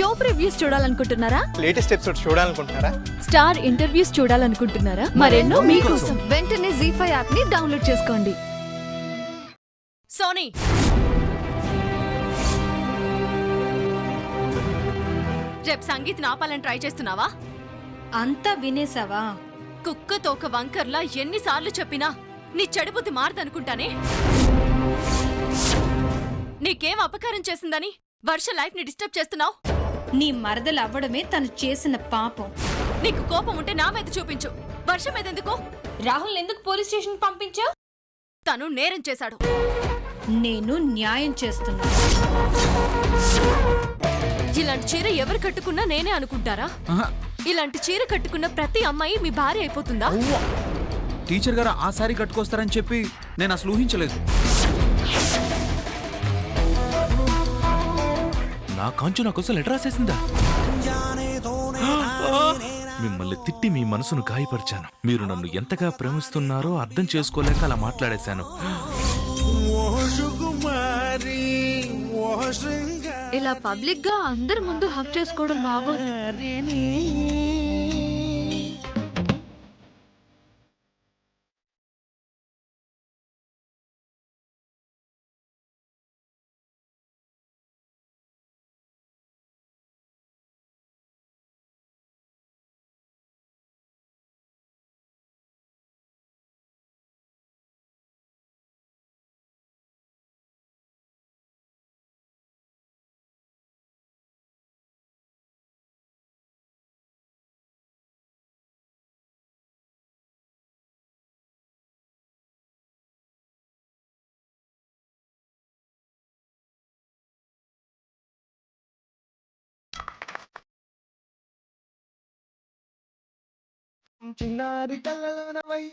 Show previews చూడాలనుకుంటున్నారా? Latest episode చూడాలనుకుంటున్నారా? Star interviews చూడాలనుకుంటున్నారా? మరెన్నో మీకోసం వెంటనే ZEE5 యాప్ ని డౌన్లోడ్ చేసుకోండి. సోనీ, రేపు సంగీత్ ఆపాలని ట్రై చేస్తున్నావా? అంతా వినేసావా? కుక్క తోక వంకర్లా ఎన్నిసార్లు చెప్పినా నీ చెడుబుద్ధి మారదనుకుంటానే. నీకేం అపకారం చేసిందని వర్ష లైఫ్ ని డిస్టర్బ్ చేస్తున్నావు? నీ మరదలు అవ్వడమే తను చేసిన పాపం. నీకు కోపం ఉంటే నా మీద చూపించు, వర్ష మీద ఎందుకు? రాహుల్ ఎందుకు పోలీస్ స్టేషన్ పంపించావు? తను నేరం చేశాడు. నేను న్యాయం చేస్తున్నా. ఇలాంటి చీర ఎవరు కట్టుకున్నా నేనే అనుకుంటారా? ఇలాంటి చీర కట్టుకున్న ప్రతి అమ్మాయి మీ భార్య అయిపోతుందా? టీచర్ గారు ఆ సారీ కట్టుకొస్తారని చెప్పి నేను అసలు ఊహించలేదు. నా కాంచు నా కోసం లెటర్ రాసేసిందా? మిమ్మల్ని తిట్టి మీ మనసును గాయపరిచాను. మీరు నన్ను ఎంతగా ప్రేమిస్తున్నారో అర్థం చేసుకోలేక అలా మాట్లాడేశాను. ఇలా పబ్లిక్ గా అందరి ముందు హక్ చేసుకోవడం బాగోదు. చిన్నారి కళ్ళలోనవై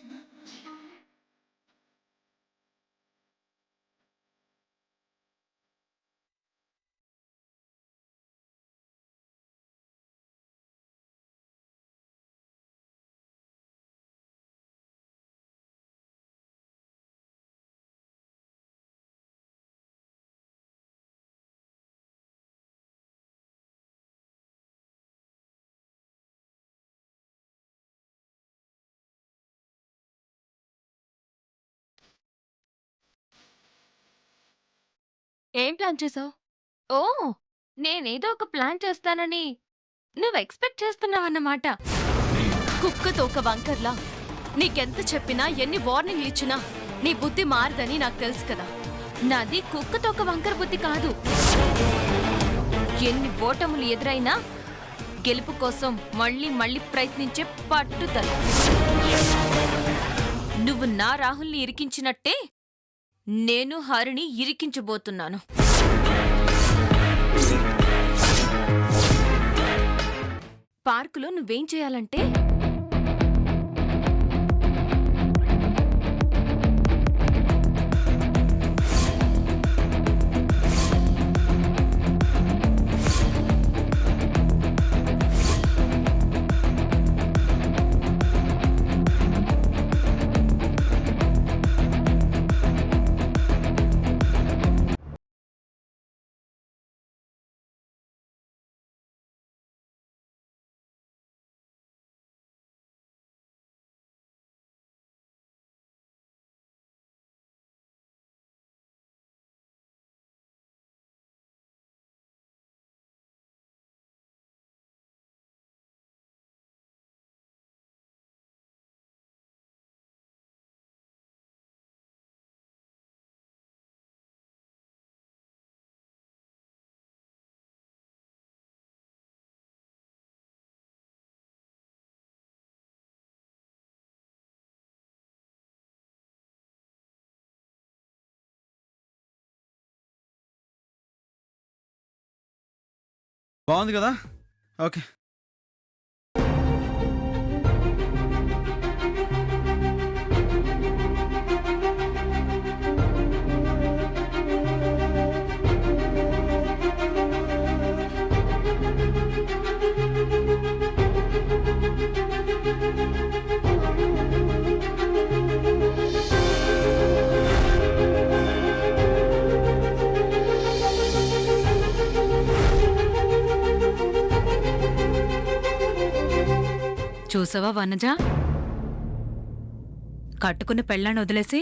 ఏం ప్లాన్ చేసావు? ఓ, నేనేదో ఒక ప్లాన్ చేస్తానని నువ్వు ఎక్స్పెక్ట్ చేస్తున్నావన్నమాట. కుక్కతో ఒక వంకర్లా నీకెంత చెప్పినా ఎన్ని వార్నింగ్లు ఇచ్చినా నీ బుద్ధి మారదని నాకు తెలుసు కదా. నాది కుక్కతో ఒక వంకర బుద్ధి కాదు. ఎన్ని ఓటములు ఎదురైనా గెలుపు కోసం మళ్ళీ మళ్ళీ ప్రయత్నించే పట్టుదల. నువ్వు నా రాహుల్ని ఇరికించినట్టే నేను హరిని ఇరికించబోతున్నాను. పార్కులో నువ్వేం చేయాలంటే బాగుంది కదా? ఓకే. చూసావా వనజ? కట్టుకున్న పెళ్ళాన్ని వదిలేసి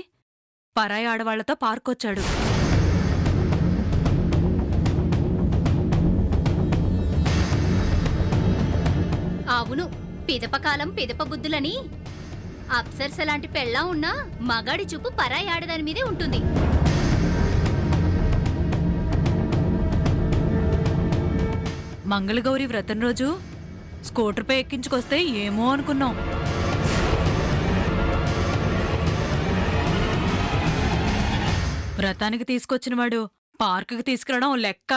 పరాయి ఆడవాళ్లతో పార్కొచ్చాడు. అవును, పిదపకాలం పిదప బుద్ధులని. అప్సర్స్ లాంటి పెళ్ళా ఉన్నా మగాడి చూపు పరాయి ఆడదాని మీదే ఉంటుంది. మంగళగౌరి వ్రతం రోజు స్కూటర్పై ఎక్కించుకొస్తే ఏమో అనుకున్నాం. వ్రతానికి తీసుకొచ్చినవాడు పార్కుకి తీసుకురావడం లెక్క.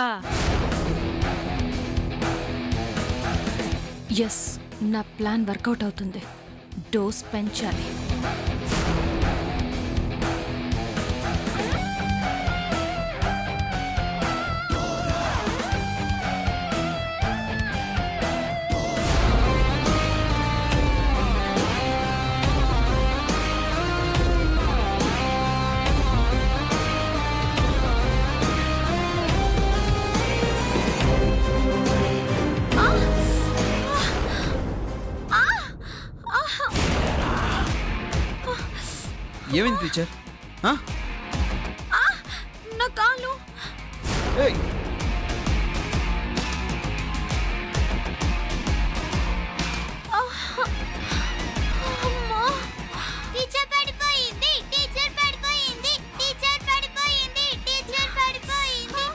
ఎస్, నా ప్లాన్ వర్కౌట్ అవుతుంది. డోస్ పెంచాలి. ఏమైంది టీచర్? ఆ? నా కాలు. ఏయ్, టీచర్ పడిపోయింది, టీచర్ పడిపోయింది, టీచర్ పడిపోయింది, టీచర్ పడిపోయింది.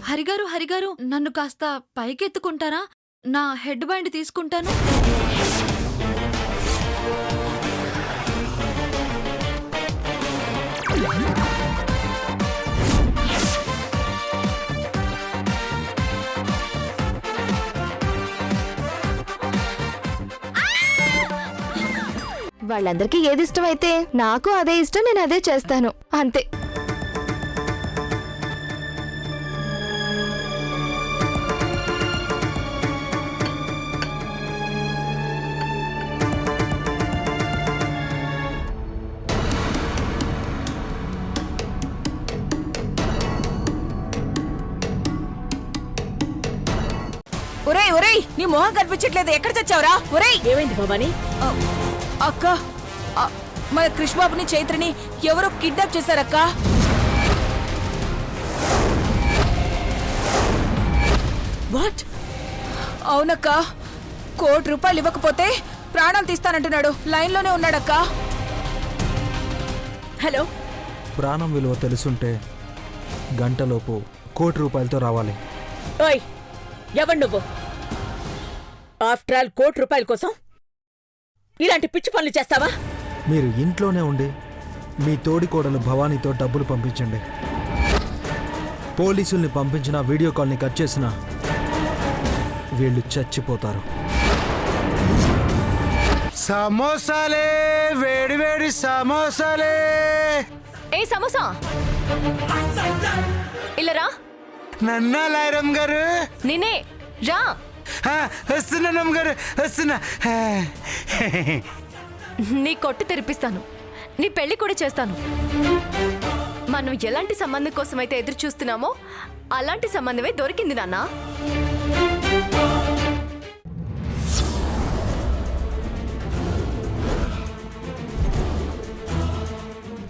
హరిగారు, హరిగారు, నన్ను కాస్త పైకెత్తుకుంటారా? నా హెడ్ బ్యాండ్ తీసుకుంటాను. వాళ్ళందరికీ ఏది ఇష్టం అయితే నాకు అదే ఇష్టం, నేను అదే చేస్తాను, అంతే. ఒరేయ్ ఒరేయ్, నీ మొహం కనిపించట్లేదు, ఎక్కడ చచ్చావురా? ఒరేయ్, ఏమైంది భవాని? అక్క, మన కృష్ణబాబుని చైత్రని ఎవరో కిడ్నాప్ చేశారక్క. వాట్? అవునక్క, ₹1 ఇవ్వకపోతే ప్రాణం తీస్తానంటున్నాడు. లైన్లోనే ఉన్నాడక్క. హలో, ప్రాణం విలువ తెలుసుంటే గంటలోపు ₹1 రావాలి. ఓయ్, ఎవరు నువ్వు? ఆఫ్టర్ ఆల్ ₹1 కోసం ఇలాంటి పిచ్చి పనులు చేస్తావా? మీరు ఇంట్లోనే ఉండి మీ తోడికోడలు భవానీతో డబ్బులు పంపించండి. పోలీసుల్ని పంపించిన వీడియో కాల్ని కట్ చేసిన వీళ్ళు చచ్చిపోతారు. సమోసాలే, వేడి వేడి సమోసాలే. ఏ సమోసా, ఇల్లరా. నన్నాలాయరం గారు, నిన్నే రా. వస్తున్నా నమ్మ గారు, వస్తున్నా. నీ కొట్టు తెరిపిస్తాను, నీ పెళ్లి కూడా చేస్తాను. మనం ఎలాంటి సంబంధం కోసమైతే ఎదురు చూస్తున్నామో అలాంటి సంబంధమే దొరికింది నాన్న.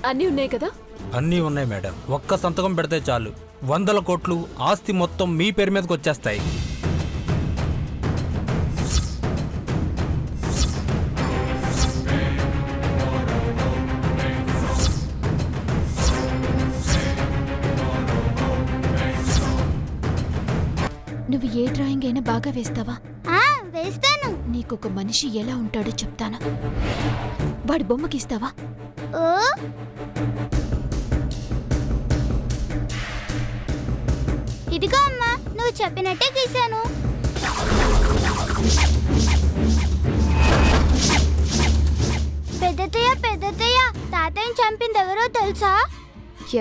అన్నీ ఉన్నాయి కదా? అన్నీ ఉన్నాయి మేడం. ఒక్క సంతకం పెడితే చాలు 100 కోట్లు ఆస్తి మొత్తం మీ పేరు మీదకి వచ్చేస్తాయి. నువ్వు ఏ డ్రాయింగ్ అయినా బాగా వేస్తావా? వేస్తాను. నీకొక మనిషి ఎలా ఉంటాడో చెప్తాను. వాడి బొమ్మకి ఇస్తావా? ఇదిగో అమ్మా, నువ్వు చెప్పినట్టే గీశాను. పెద్దతయ్య, పెద్దతయ్య, తాతయ్యని చంపింది ఎవరో తెలుసా?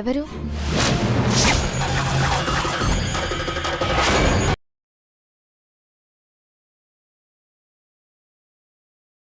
ఎవరు?